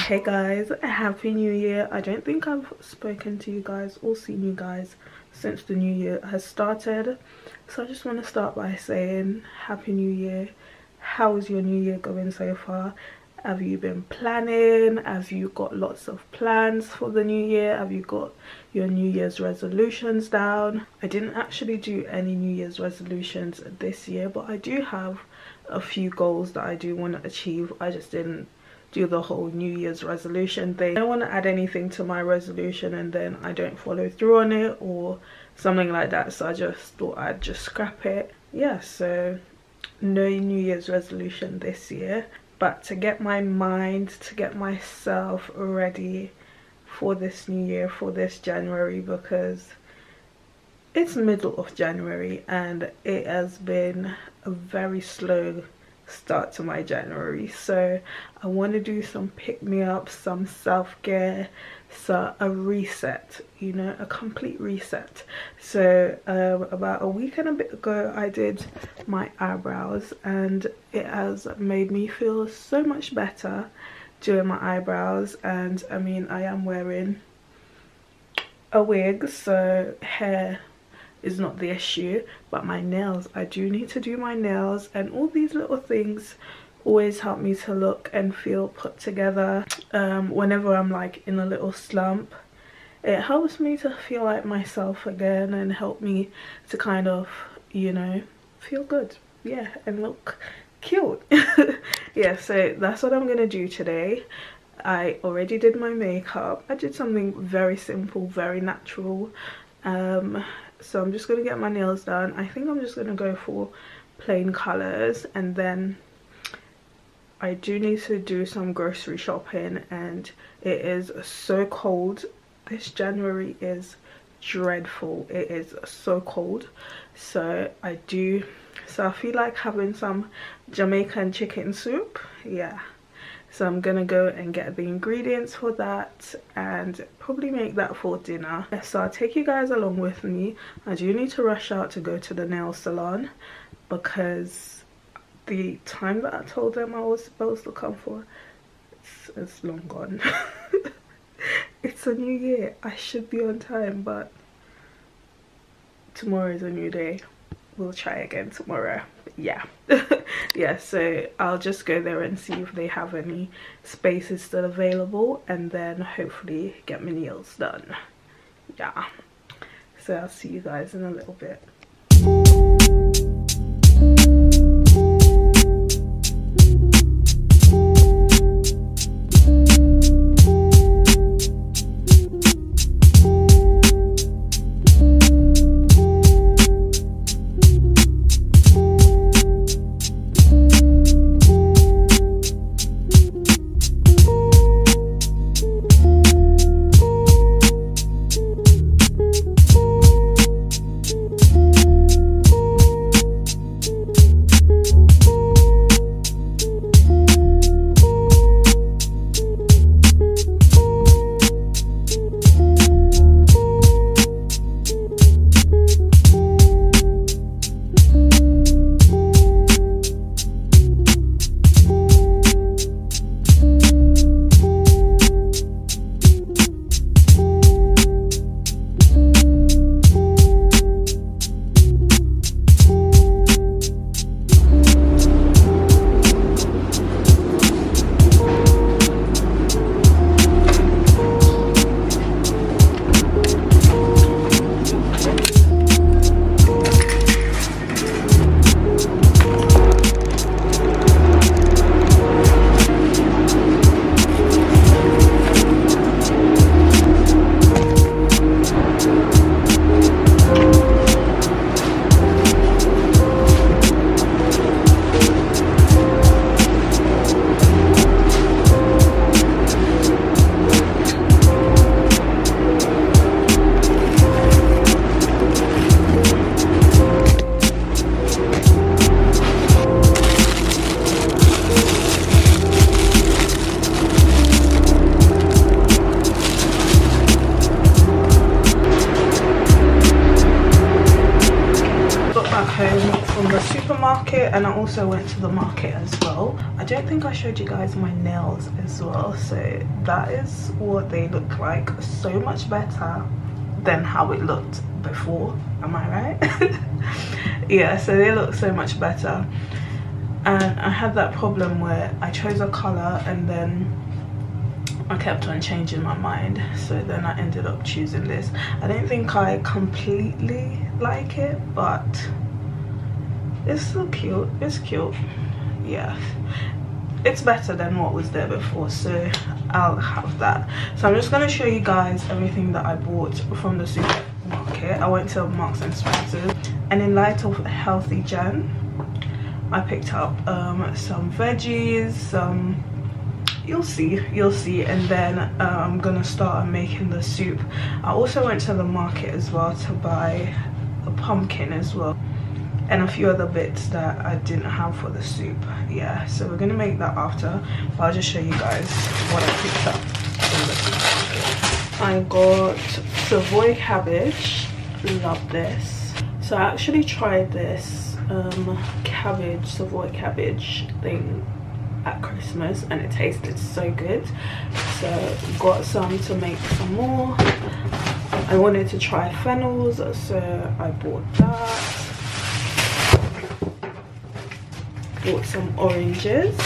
Hey guys, happy new year. I don't think I've spoken to you guys or seen you guys since the new year has started, so I just want to start by saying happy new year. How is your new year going so far? Have you been planning? Have you got lots of plans for the new year? Have you got your new year's resolutions down? I didn't actually do any new year's resolutions this year, but I do have a few goals that I do want to achieve. I just didn't do the whole new year's resolution thing. I don't want to add anything to my resolution and then I don't follow through on it or something like that, so I just thought I'd just scrap it. Yeah, so no new year's resolution this year, but to get my mind, to get myself ready for this new year, for this January, because it's middle of January and it has been a very slow start to my January. So I want to do some pick-me-up, some self-care, so a reset, you know, a complete reset. So about a week and a bit ago I did my eyebrows and it has made me feel so much better doing my eyebrows. And I mean, I am wearing a wig, so hair is not the issue, but my nails, I do need to do my nails, and all these little things always help me to look and feel put together. Whenever I'm like in a little slump, it helps me to feel like myself again and help me to kind of, you know, feel good, yeah, and look cute. Yeah, so that's what I'm gonna do today. I already did my makeup. I did something very simple, very natural. So I'm just gonna get my nails done. I think I'm just gonna go for plain colors, and then I do need to do some grocery shopping, and it is so cold. This January is dreadful. It is so cold, so I feel like having some Jamaican chicken soup. Yeah, so I'm gonna go and get the ingredients for that and probably make that for dinner. So I'll take you guys along with me. I do need to rush out to go to the nail salon because the time that I told them I was supposed to come for, it's long gone. It's a new year. I should be on time, but tomorrow is a new day. We'll try again tomorrow. Yeah. Yeah, so I'll just go there and see if they have any spaces still available, and then hopefully get my nails done. Yeah, so I'll see you guys in a little bit. market, and I also went to the market as well. I don't think I showed you guys my nails as well, so that is what they look like. So much better than how it looked before, am I right? Yeah, so they look so much better. And I had that problem where I chose a color and then I kept on changing my mind, so then I ended up choosing this. I don't think I completely like it, but it's still cute. It's cute. Yeah, it's better than what was there before, so I'll have that. So I'm just going to show you guys everything that I bought from the supermarket. I went to Marks and Spencer's, and in light of Healthy Jan, I picked up some veggies, some, you'll see, and then I'm gonna start making the soup. I also went to the market as well to buy a pumpkin as well, and a few other bits that I didn't have for the soup. Yeah, so we're gonna make that after, but I'll just show you guys what I picked up in the supermarket. I got Savoy cabbage. Love this. So I actually tried this Savoy cabbage thing at Christmas, and it tasted so good, so got some to make some more. I wanted to try fennels, so I bought that. Bought some oranges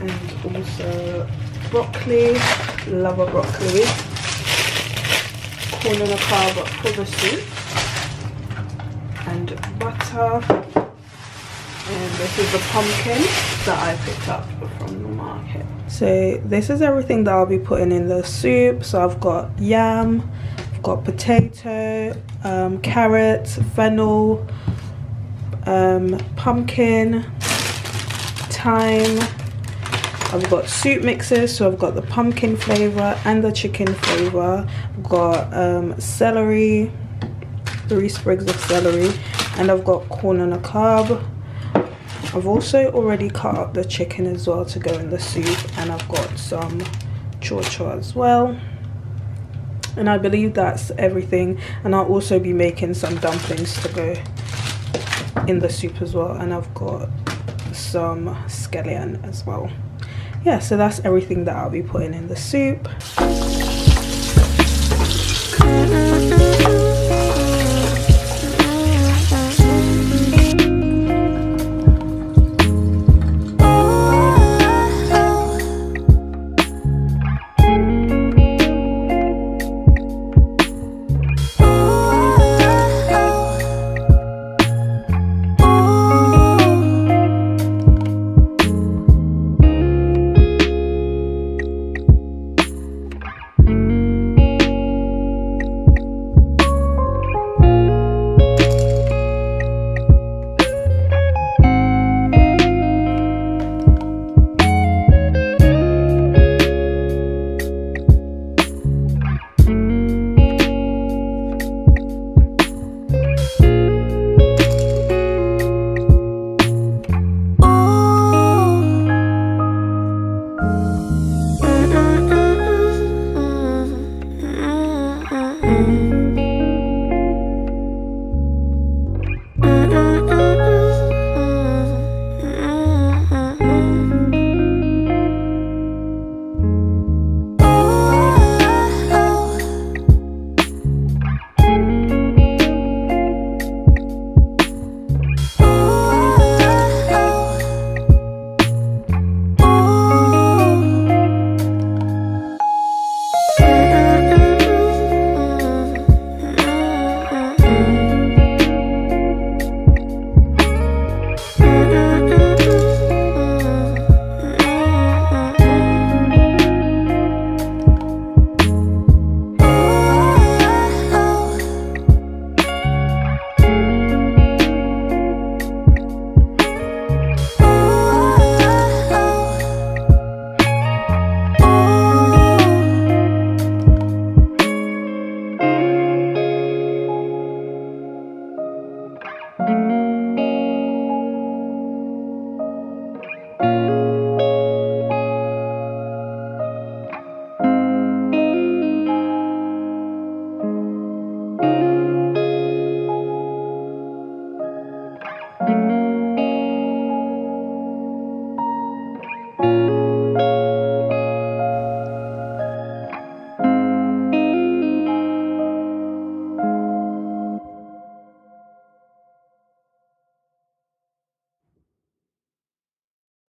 and also broccoli. Love a broccoli. Corn on a cob for the soup, and butter. And this is the pumpkin that I picked up from the market. So this is everything that I'll be putting in the soup. So I've got yam, I've got potato, carrots, fennel, pumpkin, thyme. I've got soup mixes, so I've got the pumpkin flavor and the chicken flavor. I've got celery, 3 sprigs of celery, and I've got corn on a cob. I've also already cut up the chicken as well to go in the soup, and I've got some chaw as well. And I believe that's everything, and I'll also be making some dumplings to go in the soup as well, and I've got some scallion as well. Yeah, so that's everything that I'll be putting in the soup.